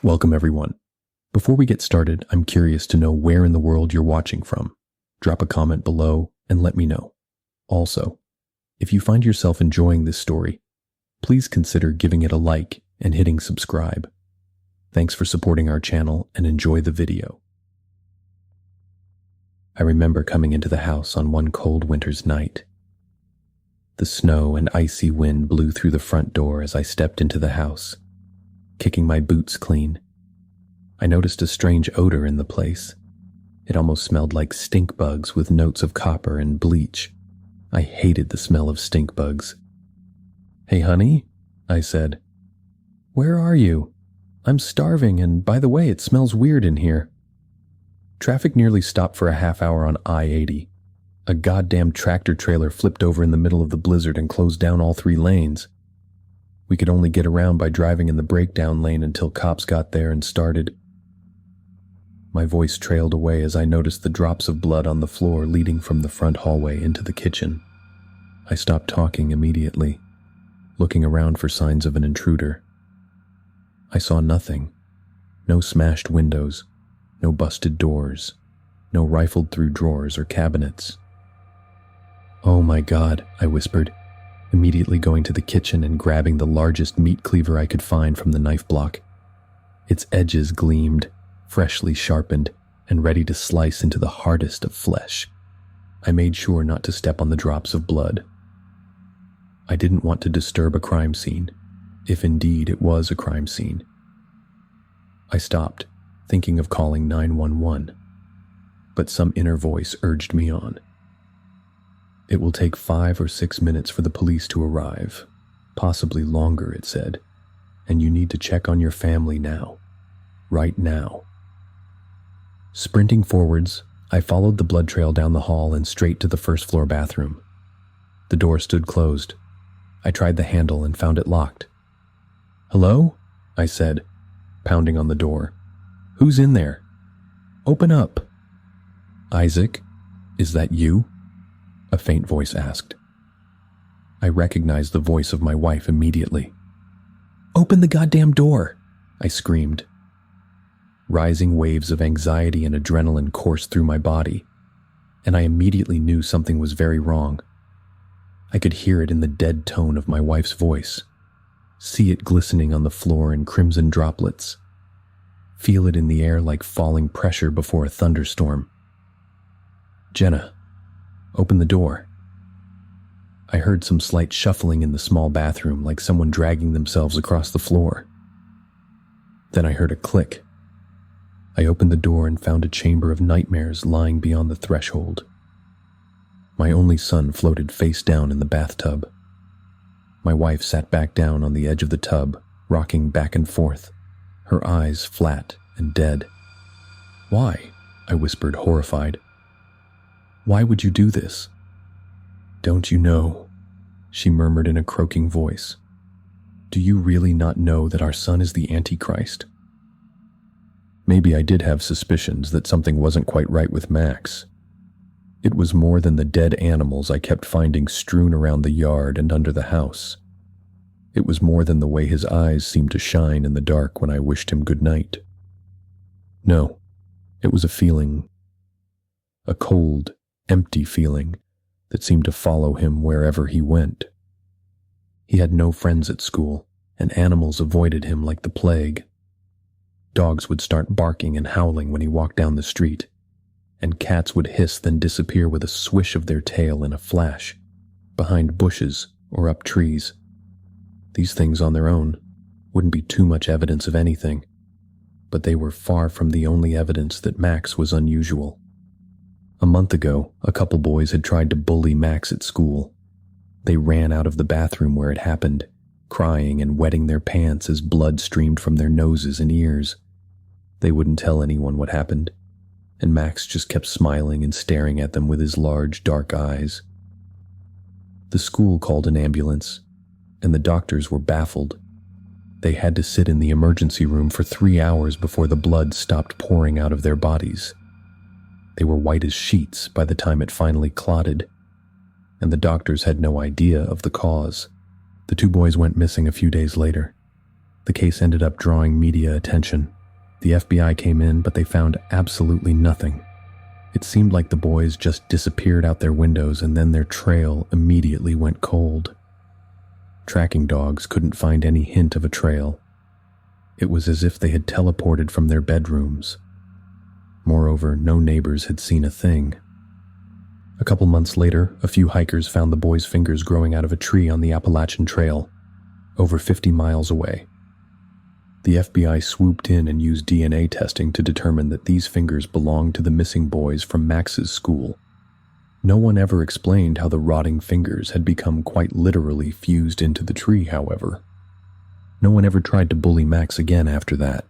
Welcome everyone. Before we get started, I'm curious to know where in the world you're watching from. Drop a comment below and let me know. Also, if you find yourself enjoying this story, please consider giving it a like and hitting subscribe. Thanks for supporting our channel and enjoy the video. I remember coming into the house on one cold winter's night. The snow and icy wind blew through the front door as I stepped into the house, kicking my boots clean. I noticed a strange odor in the place. It almost smelled like stink bugs with notes of copper and bleach. I hated the smell of stink bugs. "Hey, honey," I said. "Where are you? I'm starving, and by the way, it smells weird in here." Traffic nearly stopped for a half hour on I-80. A goddamn tractor trailer flipped over in the middle of the blizzard and closed down all 3 lanes. We could only get around by driving in the breakdown lane until cops got there and started. My voice trailed away as I noticed the drops of blood on the floor leading from the front hallway into the kitchen. I stopped talking immediately, looking around for signs of an intruder. I saw nothing. No smashed windows, no busted doors, no rifled through drawers or cabinets. "Oh my God," I whispered, immediately going to the kitchen and grabbing the largest meat cleaver I could find from the knife block. Its edges gleamed, freshly sharpened, and ready to slice into the hardest of flesh. I made sure not to step on the drops of blood. I didn't want to disturb a crime scene, if indeed it was a crime scene. I stopped, thinking of calling 911, but some inner voice urged me on. "It will take 5 or 6 minutes for the police to arrive, possibly longer," it said, "and you need to check on your family now, right now." Sprinting forwards, I followed the blood trail down the hall and straight to the first-floor bathroom. The door stood closed. I tried the handle and found it locked. "Hello?" I said, pounding on the door. "Who's in there? Open up." "Isaac, is that you?" a faint voice asked. I recognized the voice of my wife immediately. "Open the goddamn door," I screamed. Rising waves of anxiety and adrenaline coursed through my body, and I immediately knew something was very wrong. I could hear it in the dead tone of my wife's voice, see it glistening on the floor in crimson droplets, feel it in the air like falling pressure before a thunderstorm. "Jenna, open the door." I heard some slight shuffling in the small bathroom, like someone dragging themselves across the floor. Then I heard a click. I opened the door and found a chamber of nightmares lying beyond the threshold. My only son floated face down in the bathtub. My wife sat back down on the edge of the tub, rocking back and forth, her eyes flat and dead. "Why?" I whispered, horrified. "Why would you do this?" "Don't you know?" she murmured in a croaking voice. "Do you really not know that our son is the Antichrist?" Maybe I did have suspicions that something wasn't quite right with Max. It was more than the dead animals I kept finding strewn around the yard and under the house. It was more than the way his eyes seemed to shine in the dark when I wished him good night. No, it was a feeling, a cold, empty feeling that seemed to follow him wherever he went. He had no friends at school, and animals avoided him like the plague. Dogs would start barking and howling when he walked down the street, and cats would hiss then disappear with a swish of their tail in a flash, behind bushes or up trees. These things on their own wouldn't be too much evidence of anything, but they were far from the only evidence that Max was unusual. A month ago, a couple boys had tried to bully Max at school. They ran out of the bathroom where it happened, crying and wetting their pants as blood streamed from their noses and ears. They wouldn't tell anyone what happened, and Max just kept smiling and staring at them with his large, dark eyes. The school called an ambulance, and the doctors were baffled. They had to sit in the emergency room for 3 hours before the blood stopped pouring out of their bodies. They were white as sheets by the time it finally clotted, and the doctors had no idea of the cause. The 2 boys went missing a few days later. The case ended up drawing media attention, The FBI came in, but they found absolutely nothing. It seemed like the boys just disappeared out their windows and then their trail immediately went cold. Tracking dogs couldn't find any hint of a trail. It was as if they had teleported from their bedrooms. Moreover, no neighbors had seen a thing. A couple months later, a few hikers found the boys' fingers growing out of a tree on the Appalachian Trail, over 50 miles away. The FBI swooped in and used DNA testing to determine that these fingers belonged to the missing boys from Max's school. No one ever explained how the rotting fingers had become quite literally fused into the tree, however. No one ever tried to bully Max again after that.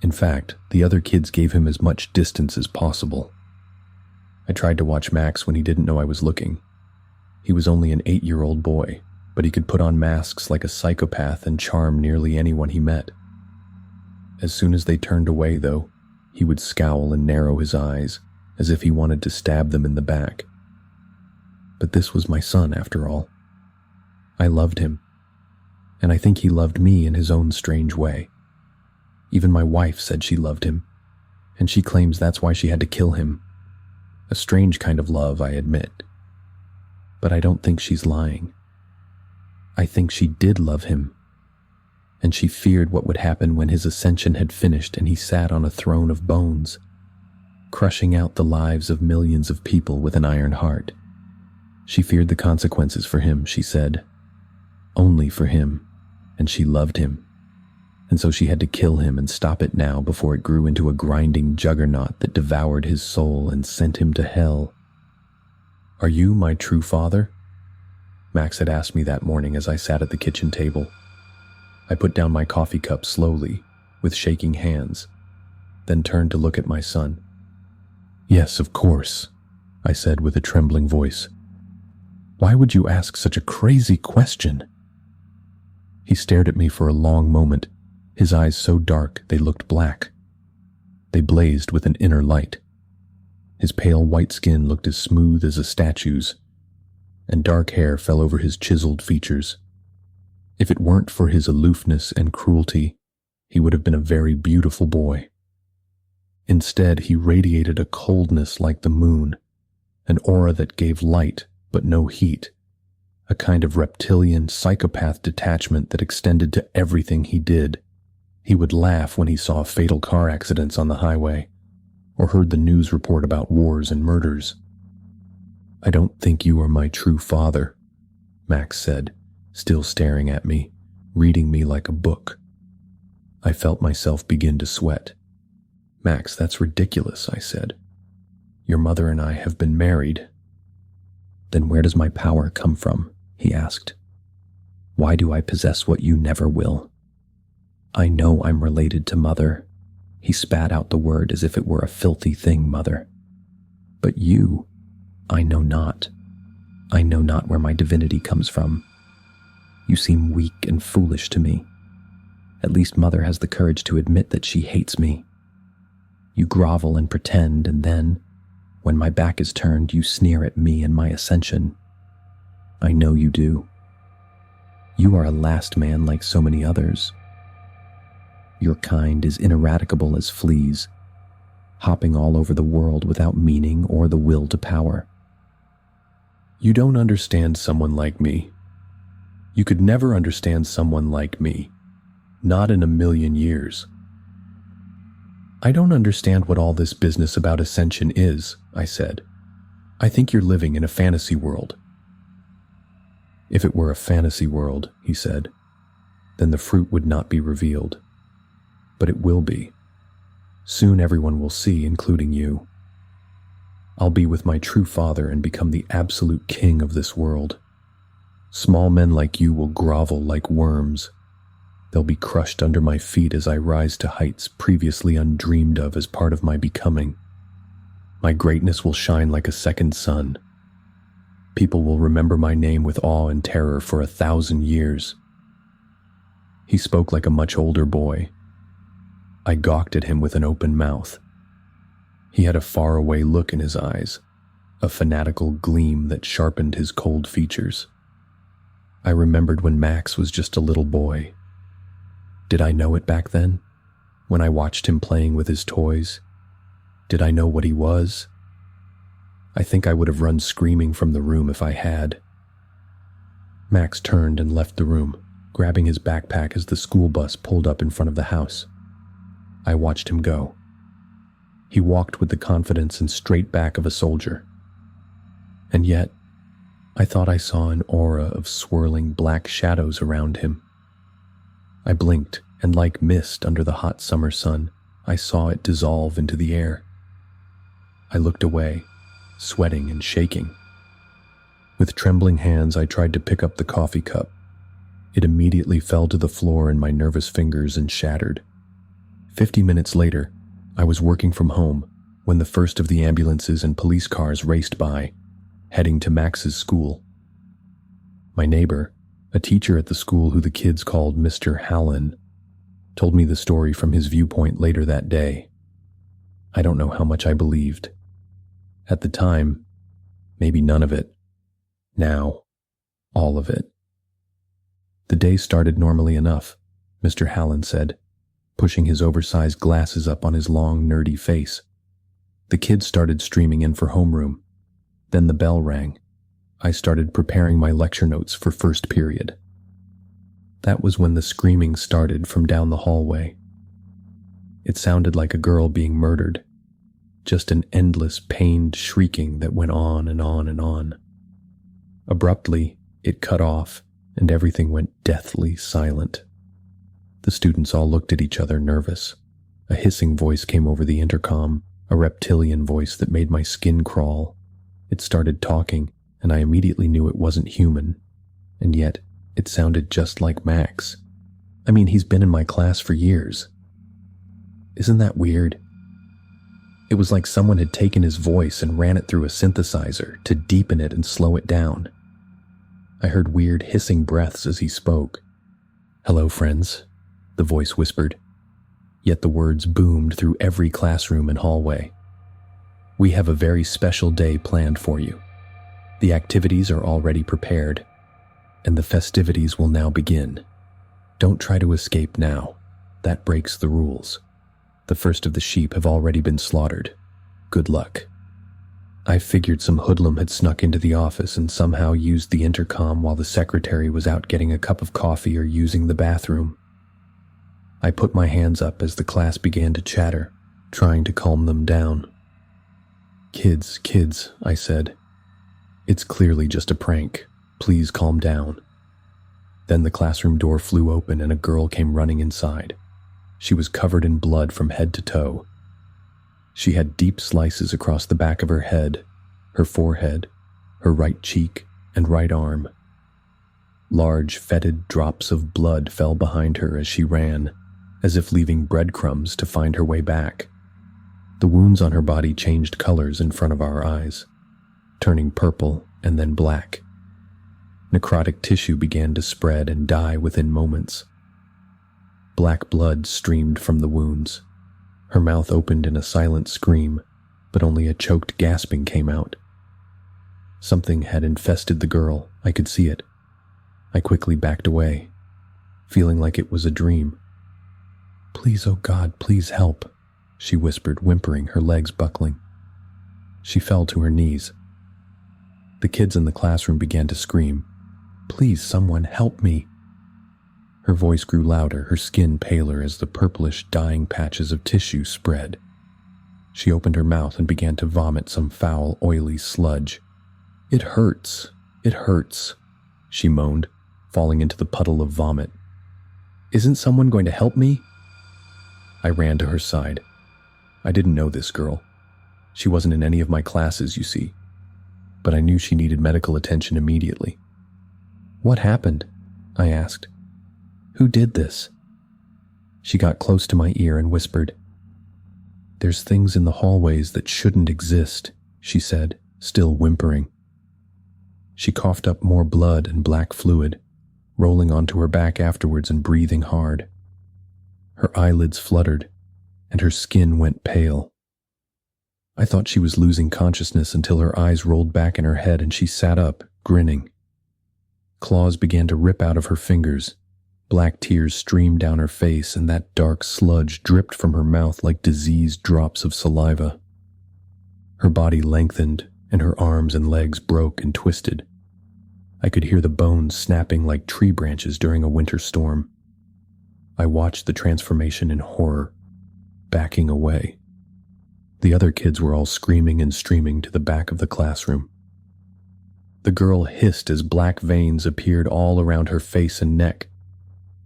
In fact, the other kids gave him as much distance as possible. I tried to watch Max when he didn't know I was looking. He was only an 8-year-old boy, but he could put on masks like a psychopath and charm nearly anyone he met. As soon as they turned away, though, he would scowl and narrow his eyes, as if he wanted to stab them in the back. But this was my son, after all. I loved him, and I think he loved me in his own strange way. Even my wife said she loved him, and she claims that's why she had to kill him. A strange kind of love, I admit. But I don't think she's lying. I think she did love him, and she feared what would happen when his ascension had finished and he sat on a throne of bones, crushing out the lives of millions of people with an iron heart. She feared the consequences for him, she said. Only for him, and she loved him. And so she had to kill him and stop it now before it grew into a grinding juggernaut that devoured his soul and sent him to hell. "Are you my true father?" Max had asked me that morning as I sat at the kitchen table. I put down my coffee cup slowly, with shaking hands, then turned to look at my son. "Yes, of course," I said with a trembling voice. "Why would you ask such a crazy question?" He stared at me for a long moment, his eyes so dark they looked black. They blazed with an inner light. His pale white skin looked as smooth as a statue's, and dark hair fell over his chiseled features. If it weren't for his aloofness and cruelty, he would have been a very beautiful boy. Instead, he radiated a coldness like the moon, an aura that gave light but no heat, a kind of reptilian psychopath detachment that extended to everything he did. He would laugh when he saw fatal car accidents on the highway, or heard the news report about wars and murders. "I don't think you are my true father," Max said, still staring at me, reading me like a book. I felt myself begin to sweat. "Max, that's ridiculous," I said. "Your mother and I have been married." "Then where does my power come from?" he asked. "Why do I possess what you never will?" "I know I'm related to Mother." He spat out the word as if it were a filthy thing, Mother. "But you, I know not. I know not where my divinity comes from. You seem weak and foolish to me. At least Mother has the courage to admit that she hates me. You grovel and pretend, and then, when my back is turned, you sneer at me and my ascension. I know you do. You are a last man like so many others. Your kind is ineradicable as fleas, hopping all over the world without meaning or the will to power. You don't understand someone like me. You could never understand someone like me, not in a million years. I don't understand what all this business about ascension is," I said. "I think you're living in a fantasy world." "If it were a fantasy world," he said, "then the fruit would not be revealed. But it will be. Soon everyone will see, including you. I'll be with my true father and become the absolute king of this world. Small men like you will grovel like worms. They'll be crushed under my feet as I rise to heights previously undreamed of as part of my becoming. My greatness will shine like a second sun. People will remember my name with awe and terror for 1,000 years." He spoke like a much older boy. I gawked at him with an open mouth. He had a faraway look in his eyes, a fanatical gleam that sharpened his cold features. I remembered when Max was just a little boy. Did I know it back then? When I watched him playing with his toys, did I know what he was? I think I would have run screaming from the room if I had. Max turned and left the room, grabbing his backpack as the school bus pulled up in front of the house. I watched him go. He walked with the confidence and straight back of a soldier. And yet, I thought I saw an aura of swirling black shadows around him. I blinked, and like mist under the hot summer sun, I saw it dissolve into the air. I looked away, sweating and shaking. With trembling hands, I tried to pick up the coffee cup. It immediately fell to the floor in my nervous fingers and shattered. 50 minutes later, I was working from home when the first of the ambulances and police cars raced by, heading to Max's school. My neighbor, a teacher at the school who the kids called Mr. Hallen, told me the story from his viewpoint later that day. I don't know how much I believed. At the time, maybe none of it. Now, all of it. The day started normally enough, Mr. Hallen said, pushing his oversized glasses up on his long, nerdy face. The kids started streaming in for homeroom. Then the bell rang. I started preparing my lecture notes for first period. That was when the screaming started from down the hallway. It sounded like a girl being murdered, just an endless pained shrieking that went on and on and on. Abruptly, it cut off, and everything went deathly silent. The students all looked at each other, nervous. A hissing voice came over the intercom, a reptilian voice that made my skin crawl. It started talking, and I immediately knew it wasn't human. And yet, it sounded just like Max. I mean, he's been in my class for years. Isn't that weird? It was like someone had taken his voice and ran it through a synthesizer to deepen it and slow it down. I heard weird hissing breaths as he spoke. "Hello, friends," the voice whispered. Yet the words boomed through every classroom and hallway. "We have a very special day planned for you. The activities are already prepared, and the festivities will now begin. Don't try to escape now. That breaks the rules. The first of the sheep have already been slaughtered. Good luck." I figured some hoodlum had snuck into the office and somehow used the intercom while the secretary was out getting a cup of coffee or using the bathroom. I put my hands up as the class began to chatter, trying to calm them down. Kids, I said. "It's clearly just a prank. Please calm down." Then the classroom door flew open and a girl came running inside. She was covered in blood from head to toe. She had deep slices across the back of her head, her forehead, her right cheek, and right arm. Large, fetid drops of blood fell behind her as she ran, as if leaving breadcrumbs to find her way back. The wounds on her body changed colors in front of our eyes, turning purple and then black. Necrotic tissue began to spread and die within moments. Black blood streamed from the wounds. Her mouth opened in a silent scream, but only a choked gasping came out. Something had infested the girl. I could see it. I quickly backed away, feeling like it was a dream. "Please, oh God, please help," she whispered, whimpering, her legs buckling. She fell to her knees. The kids in the classroom began to scream, "Please, someone help me." Her voice grew louder, her skin paler as the purplish, dying patches of tissue spread. She opened her mouth and began to vomit some foul, oily sludge. It hurts, she moaned, falling into the puddle of vomit. "Isn't someone going to help me?" I ran to her side. I didn't know this girl. She wasn't in any of my classes, you see. But I knew she needed medical attention immediately. "What happened?" I asked. "Who did this?" She got close to my ear and whispered. "There's things in the hallways that shouldn't exist," she said, still whimpering. She coughed up more blood and black fluid, rolling onto her back afterwards and breathing hard. Her eyelids fluttered, and her skin went pale. I thought she was losing consciousness until her eyes rolled back in her head and she sat up, grinning. Claws began to rip out of her fingers, Black tears streamed down her face, and that dark sludge dripped from her mouth like diseased drops of saliva. Her body lengthened, and her arms and legs broke and twisted. I could hear the bones snapping like tree branches during a winter storm. I watched the transformation in horror, backing away. The other kids were all screaming and streaming to the back of the classroom. The girl hissed as black veins appeared all around her face and neck.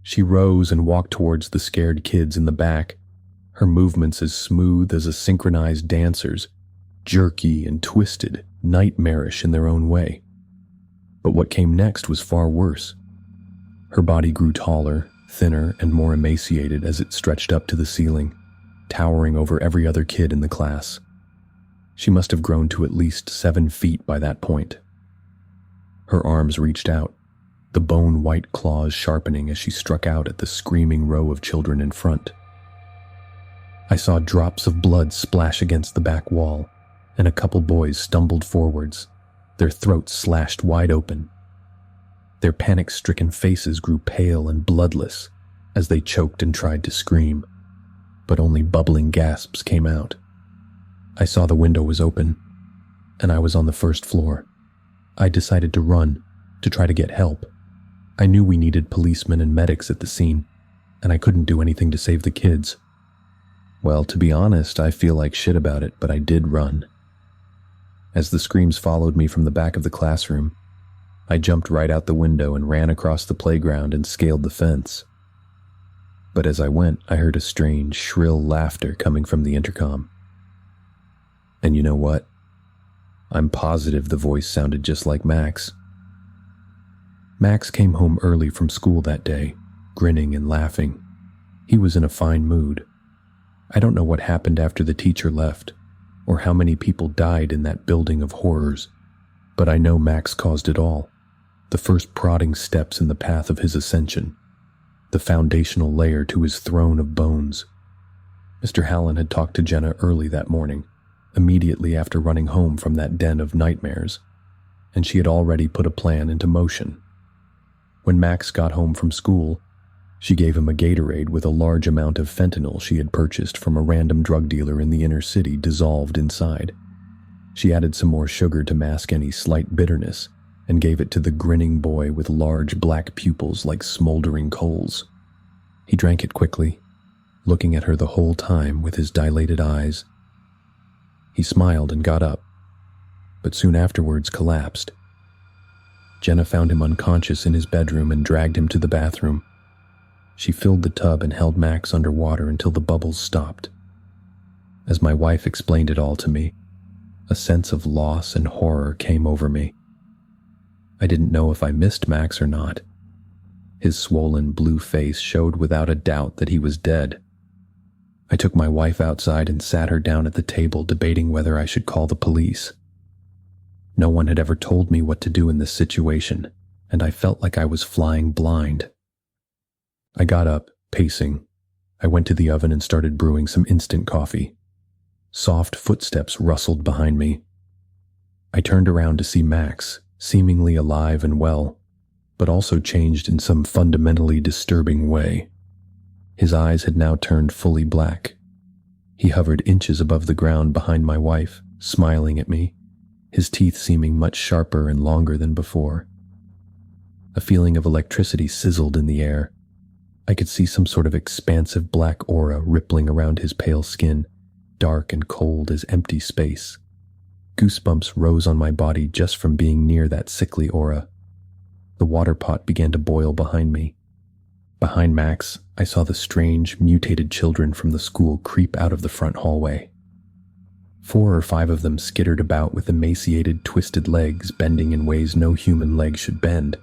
She rose and walked towards the scared kids in the back, her movements as smooth as a synchronized dancer's, jerky and twisted, nightmarish in their own way. But what came next was far worse. Her body grew taller, thinner, and more emaciated as it stretched up to the ceiling, towering over every other kid in the class. She must have grown to at least 7 feet by that point. Her arms reached out, the bone-white claws sharpening as she struck out at the screaming row of children in front. I saw drops of blood splash against the back wall, and a couple boys stumbled forwards, their throats slashed wide open. Their panic-stricken faces grew pale and bloodless as they choked and tried to scream, but only bubbling gasps came out. I saw the window was open, and I was on the first floor. I decided to run, to try to get help. I knew we needed policemen and medics at the scene, and I couldn't do anything to save the kids. Well, to be honest, I feel like shit about it, but I did run. As the screams followed me from the back of the classroom, I jumped right out the window and ran across the playground and scaled the fence. But as I went, I heard a strange, shrill laughter coming from the intercom. And you know what? I'm positive the voice sounded just like Max. Max came home early from school that day, grinning and laughing. He was in a fine mood. I don't know what happened after the teacher left, or how many people died in that building of horrors, but I know Max caused it all. The first prodding steps in the path of his ascension, the foundational layer to his throne of bones. Mr. Hallen had talked to Jenna early that morning, immediately after running home from that den of nightmares, and she had already put a plan into motion. When Max got home from school, she gave him a Gatorade with a large amount of fentanyl she had purchased from a random drug dealer in the inner city dissolved inside. She added some more sugar to mask any slight bitterness and gave it to the grinning boy with large black pupils like smoldering coals. He drank it quickly, looking at her the whole time with his dilated eyes. He smiled and got up, but soon afterwards collapsed. Jenna found him unconscious in his bedroom and dragged him to the bathroom. She filled the tub and held Max underwater until the bubbles stopped. As my wife explained it all to me, a sense of loss and horror came over me. I didn't know if I missed Max or not. His swollen blue face showed without a doubt that he was dead. I took my wife outside and sat her down at the table, debating whether I should call the police. No one had ever told me what to do in this situation, and I felt like I was flying blind. I got up, pacing. I went to the oven and started brewing some instant coffee. Soft footsteps rustled behind me. I turned around to see Max, seemingly alive and well, but also changed in some fundamentally disturbing way. His eyes had now turned fully black. He hovered inches above the ground behind my wife, smiling at me, his teeth seeming much sharper and longer than before. A feeling of electricity sizzled in the air. I could see some sort of expansive black aura rippling around his pale skin, dark and cold as empty space. Goosebumps rose on my body just from being near that sickly aura. The water pot began to boil behind me. Behind Max, I saw the strange, mutated children from the school creep out of the front hallway. 4 or 5 of them skittered about with emaciated, twisted legs bending in ways no human leg should bend.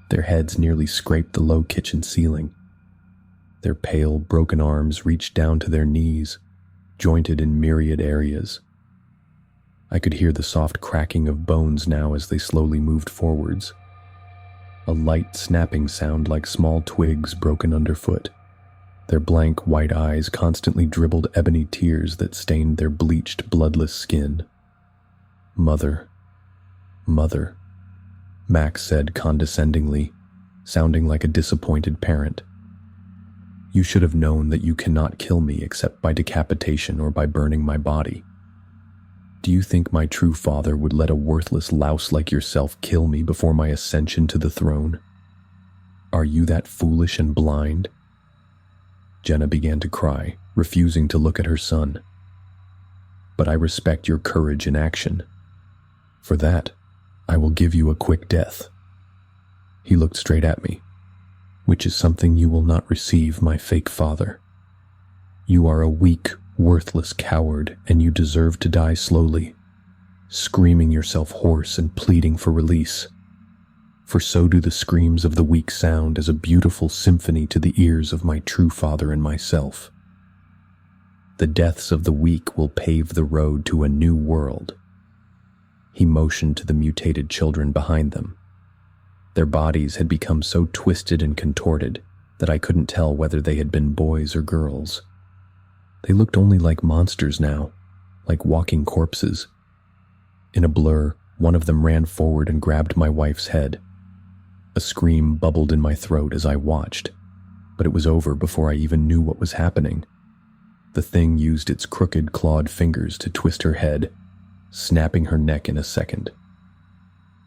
Their heads nearly scraped the low kitchen ceiling. Their pale, broken arms reached down to their knees, jointed in myriad areas. I could hear the soft cracking of bones now as they slowly moved forwards. A light snapping sound like small twigs broken underfoot. Their blank white eyes constantly dribbled ebony tears that stained their bleached, bloodless skin. "Mother, Mother," Max said condescendingly, sounding like a disappointed parent. You should have known that you cannot kill me except by decapitation or by burning my body. Do you think my true father would let a worthless louse like yourself kill me before my ascension to the throne? Are you that foolish and blind? Jenna began to cry, refusing to look at her son. But I respect your courage in action. For that, I will give you a quick death. He looked straight at me, which is something you will not receive, my fake father. You are a weak, worthless coward, and you deserve to die slowly, screaming yourself hoarse and pleading for release. For so do the screams of the weak sound as a beautiful symphony to the ears of my true father and myself. The deaths of the weak will pave the road to a new world. He motioned to the mutated children behind them. Their bodies had become so twisted and contorted that I couldn't tell whether they had been boys or girls. They looked only like monsters now, like walking corpses. In a blur, one of them ran forward and grabbed my wife's head. A scream bubbled in my throat as I watched, but it was over before I even knew what was happening. The thing used its crooked, clawed fingers to twist her head, snapping her neck in a second.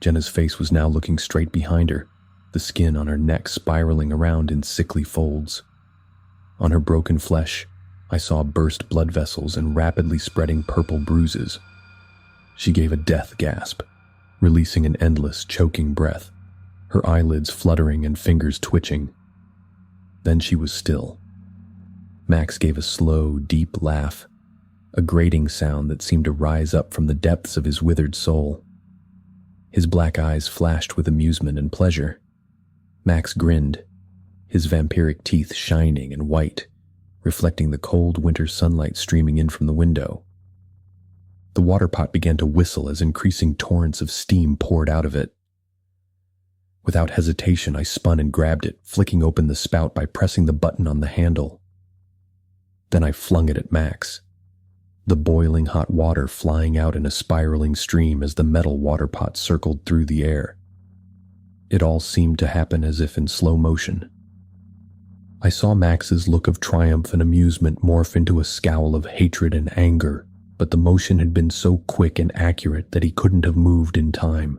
Jenna's face was now looking straight behind her, the skin on her neck spiraling around in sickly folds. On her broken flesh, I saw burst blood vessels and rapidly spreading purple bruises. She gave a death gasp, releasing an endless, choking breath, her eyelids fluttering and fingers twitching. Then she was still. Max gave a slow, deep laugh, a grating sound that seemed to rise up from the depths of his withered soul. His black eyes flashed with amusement and pleasure. Max grinned, his vampiric teeth shining and white, reflecting the cold winter sunlight streaming in from the window. The water pot began to whistle as increasing torrents of steam poured out of it. Without hesitation, I spun and grabbed it, flicking open the spout by pressing the button on the handle. Then I flung it at Max, the boiling hot water flying out in a spiraling stream as the metal water pot circled through the air. It all seemed to happen as if in slow motion. I saw Max's look of triumph and amusement morph into a scowl of hatred and anger, but the motion had been so quick and accurate that he couldn't have moved in time.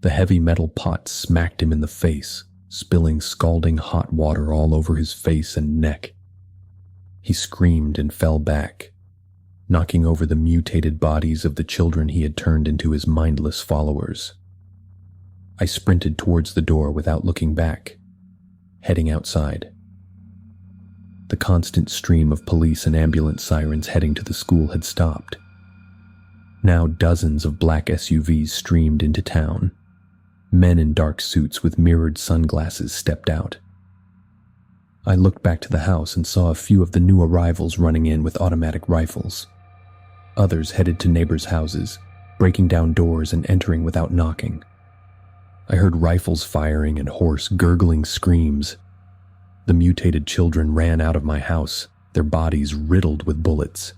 The heavy metal pot smacked him in the face, spilling scalding hot water all over his face and neck. He screamed and fell back, knocking over the mutated bodies of the children he had turned into his mindless followers. I sprinted towards the door without looking back, heading outside. The constant stream of police and ambulance sirens heading to the school had stopped. Now dozens of black SUVs streamed into town. Men in dark suits with mirrored sunglasses stepped out. I looked back to the house and saw a few of the new arrivals running in with automatic rifles. Others headed to neighbors' houses, breaking down doors and entering without knocking. I heard rifles firing and hoarse, gurgling screams. The mutated children ran out of my house, their bodies riddled with bullets.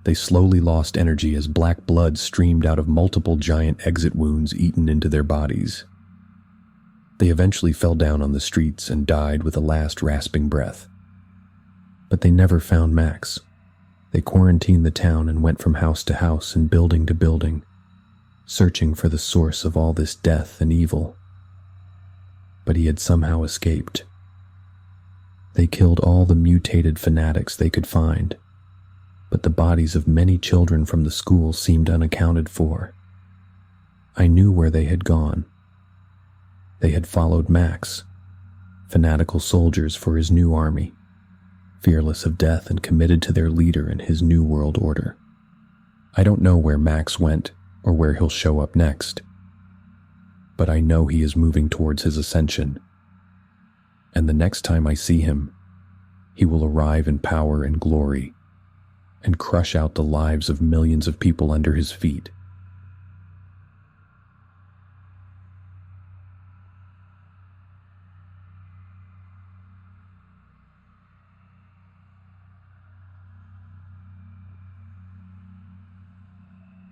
They slowly lost energy as black blood streamed out of multiple giant exit wounds eaten into their bodies. They eventually fell down on the streets and died with a last rasping breath. But they never found Max. They quarantined the town and went from house to house and building to building, searching for the source of all this death and evil. But he had somehow escaped. They killed all the mutated fanatics they could find, but the bodies of many children from the school seemed unaccounted for. I knew where they had gone. They had followed Max, fanatical soldiers for his new army, fearless of death and committed to their leader and his new world order. I don't know where Max went or where he'll show up next, but I know he is moving towards his ascension. And the next time I see him, he will arrive in power and glory and crush out the lives of millions of people under his feet.